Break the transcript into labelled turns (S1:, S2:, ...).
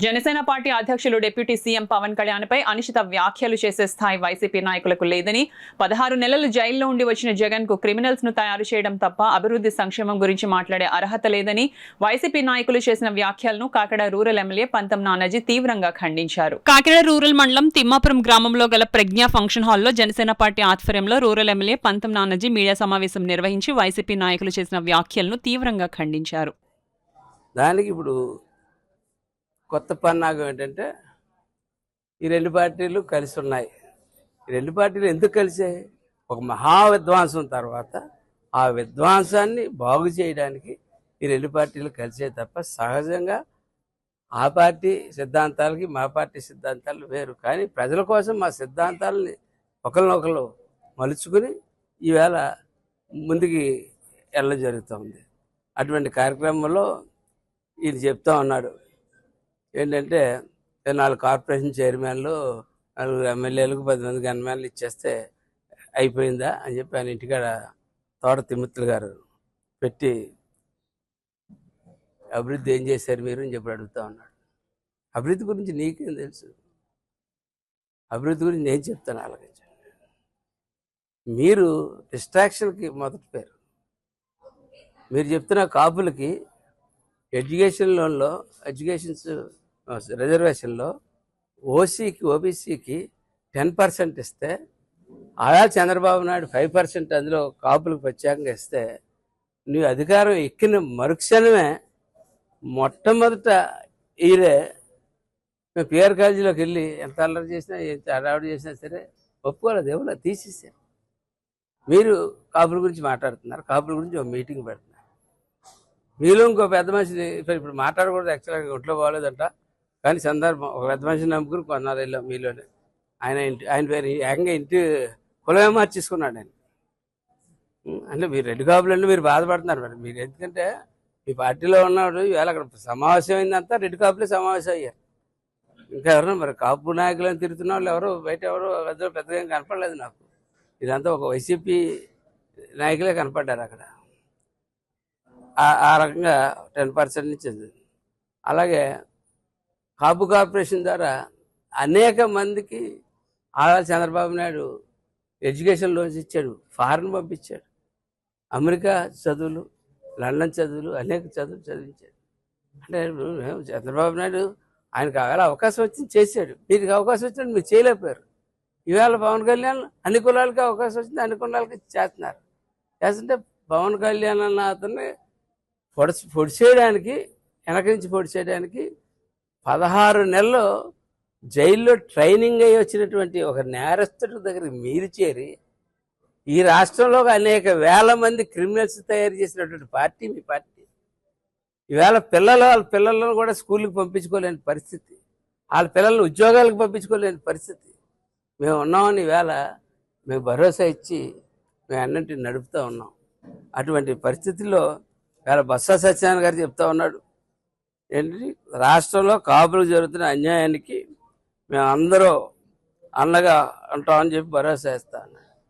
S1: Janasena party అధ్యక్షులు deputy CM Pawan Kalyan పై అనిశ్చిత వ్యాఖ్యలు చేసే స్థాయి వైసీపీ నాయకులకు లేదని 16 నెలలు జైల్లో ఉండి వచ్చిన జగన్ కు క్రిమినల్స్ ను తయారు చేయడం తప్ప అభివృద్ధి సంక్షేమం గురించి మాట్లాడే అర్హత లేదని వైసీపీ నాయకులు చేసిన వ్యాఖ్యలను కాకినాడ రూరల్ ఎమ్మెల్యే పంతం నానాజీ తీవ్రంగా ఖండించారు. కాకినాడ రూరల్ మండలం తిమ్మాపురం గ్రామంలో గల ప్రజ్ఞా ఫంక్షన్ హాల్లో జనసేన పార్టీ ఆధ్వర్యంలో రూరల్ ఎమ్మెల్యే పంతం నానాజీ మీడియా సమావేశం నిర్వహించి వైసీపీ నాయకులు చేసిన వ్యాఖ్యలను తీవ్రంగా ఖండించారు.
S2: దానికి ఇప్పుడు కొత్త పన్నాగం ఏంటంటే ఈ రెండు పార్టీలు కలిసి ఉన్నాయి. ఈ రెండు పార్టీలు ఎందుకు కలిసాయి? ఒక మహా విధ్వంసం తర్వాత ఆ విధ్వంసాన్ని బాగు చేయడానికి ఈ రెండు పార్టీలు కలిసే తప్ప సహజంగా ఆ పార్టీ సిద్ధాంతాలకి మా పార్టీ సిద్ధాంతాలు వేరు. కానీ ప్రజల కోసం మా సిద్ధాంతాలని ఒకరినొకరు మలుచుకుని ఈవేళ ముందుకి వెళ్ళడం జరుగుతుంది. అటువంటి కార్యక్రమంలో ఈయన చెప్తా ఉన్నాడు ఏంటంటే 4 కార్పొరేషన్ చైర్మన్లు 4 ఎమ్మెల్యేలకు 10 మంది గన్మెన్లు ఇచ్చేస్తే అయిపోయిందా అని చెప్పి ఆయన ఇంటికాడ తోట తిమ్మతులు గారు పెట్టి అభివృద్ధి ఏం చేశారు మీరు అని చెప్పి అడుగుతా ఉన్నాడు. అభివృద్ధి గురించి నీకేం తెలుసు? అభివృద్ధి గురించి నేను చెప్తాను, ఆలోచించండి. మీరు డిస్ట్రాక్షన్కి మొదటి పేరు. మీరు చెప్తున్న కాపులకి ఎడ్యుకేషన్ లోన్లో రిజర్వేషన్లో ఓసీకి ఓబీసీకి 10% ఇస్తే ఆయా చంద్రబాబు నాయుడు 5% అందులో కాపులకు ప్రత్యేకంగా ఇస్తే నువ్వు అధికారం ఎక్కిన మరుక్షణమే మొట్టమొదట ఈరే మేము పిఆర్ కాలేజీలోకి వెళ్ళి ఎంత అల్లరి చేసినా ఎంత అడావిడి చేసినా సరే ఒప్పుకోలేదు, ఎవరో తీసేసారు. మీరు కాపుల గురించి మాట్లాడుతున్నారు, కాపుల గురించి ఒక మీటింగ్ పెడుతున్నారు. మీలో ఇంకో పెద్ద మనిషిని ఇప్పుడు మాట్లాడకూడదు, యాక్చువల్గా ఒంట్లో బాగోలేదంట, కానీ సందర్భం ఒక పెద్ద మనిషిని నమ్ముకుని కొన్నారు వెళ్ళాం మీలోనే. ఆయన పేరు ఏకంగా ఇంటి కులమే మార్చేసుకున్నాడు ఆయన. అంటే మీరు రెడ్డి కాపులు అంటే మీరు బాధపడుతున్నారు మరి. మీరు ఎందుకంటే మీ పార్టీలో ఉన్నాడు ఈవేళ అక్కడ సమావేశం అయిందంతా రెడ్డి కాపులే సమావేశం అయ్యారు. ఇంకా ఎవరన్నా మరి కాపు నాయకులను తిరుగుతున్న వాళ్ళు ఎవరు బయట ఎవరు పెద్దగా ఏం కనపడలేదు నాకు. ఇదంతా ఒక వైసీపీ నాయకులే కనపడ్డారు అక్కడ. ఆ రకంగా 10% నుంచి. అలాగే కాపు కార్పొరేషన్ ద్వారా అనేక మందికి ఆళ్ళ చంద్రబాబు నాయుడు ఎడ్యుకేషన్ లోన్స్ ఇచ్చాడు, ఫారెన్ పంపించాడు, అమెరికా చదువులు, లండన్ చదువులు, అనేక చదువులు చదివించాడు. అంటే చంద్రబాబు నాయుడు ఆయనకు అవకాశం వచ్చింది చేశాడు. మీకు అవకాశం వచ్చినట్టు మీరు చేయలేకపోయారు. ఈవేళ పవన్ కళ్యాణ్ అన్ని కులాలకి అవకాశం వచ్చింది, అన్ని కులాలకి చేస్తున్నారు. చేస్తుంటే పవన్ కళ్యాణ్ అన్న అతన్ని పొడి చేయడానికి, వెనక నుంచి పొడి చేయడానికి 16 నెలలు జైల్లో ట్రైనింగ్ అయ్యి వచ్చినటువంటి ఒక నేరస్తుడి దగ్గరికి మీరు చేరి ఈ రాష్ట్రంలో అనేక వేల మంది క్రిమినల్స్ తయారు చేసినటువంటి పార్టీ మీ పార్టీ. ఈవేళ వాళ్ళ పిల్లలను కూడా స్కూల్కి పంపించుకోలేని పరిస్థితి, వాళ్ళ పిల్లలను ఉద్యోగాలకు పంపించుకోలేని పరిస్థితి. మేము ఉన్నామని ఈవేళ మేము భరోసా ఇచ్చి మేము అన్నింటిని నడుపుతూ ఉన్నాం. అటువంటి పరిస్థితుల్లో ఇవాళ బొత్స సత్యనారాయణ గారు చెప్తా ఉన్నాడు ఏంటి, రాష్ట్రంలో కాపులకు జరుగుతున్న అన్యాయానికి మేము అందరూ అండగా ఉంటామని చెప్పి భరోసా ఇస్తా ఉన్నాం.